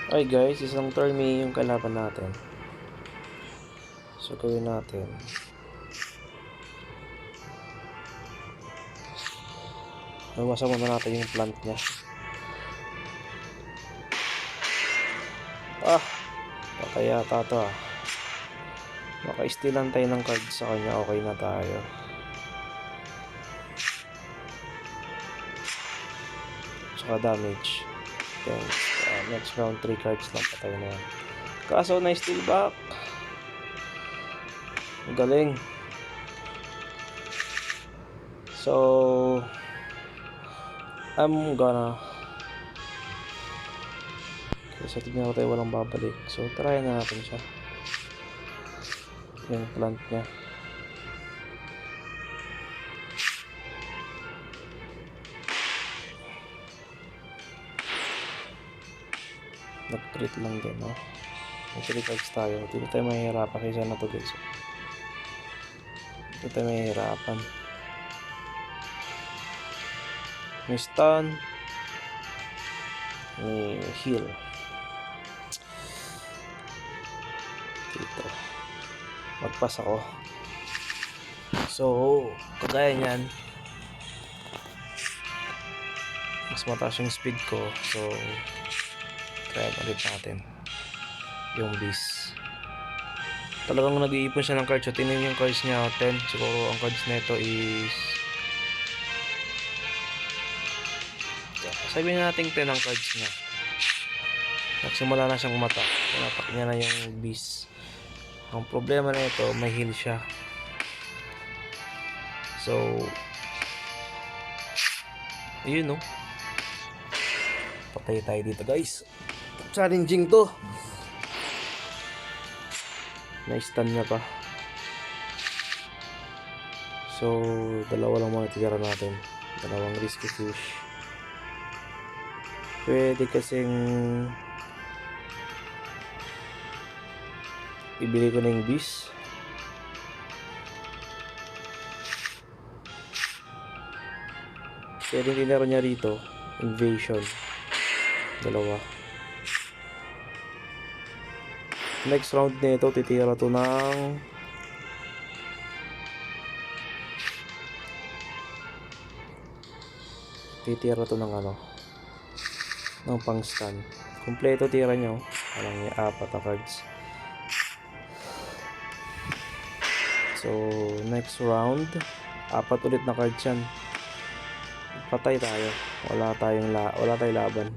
Okay guys, isang turn me yung kalaban natin. So gawin natin. Bawasan muna natin yung plant niya. Patay yata to ah. Maka-stealan tayo ng card sa kanya, okay na tayo. Tsaka damage. Then, next round 3 cards na patay na yan. Kaso na-steal back. Galing. So I'm gonna kasi tignan ko tayo walang babalik. So try na natin siya. Yung plant niya. Nag-treat lang din, no? Nag-treat cards tayo. Dito tayo mahihirapan kaysa na to guys. Dito tayo mahihirapan. May stun. May heal. Dito. Magpas ako. So, kagaya niyan. Mas mataas yung speed ko. So, try ulit natin. Yung beast. Talagang nag-iipon siya ng cards. So, tingnan yung cards niya. 10. Siguro ang cards nito is sabihin natin 10 ang cards niya. Nagsimula na siyang mata. Pinapak niya na yung beast. Ang problema na ito, may heal siya. So, yun no. Patay tayo dito guys. Challenging to. Na-stun niya pa. So, dalawa lang muna titira natin. Dalawang risky fish. Pwede kasing ibili ko na yung beast. Pwede tinira niya rito. Invasion. Dalawa. Next round nito titira to ng ano ng pang stun. Kompleto tira nyo. Parang yung 4 na cards. So next round 4 ulit na cards yan. Patay tayo. Wala tayong laban.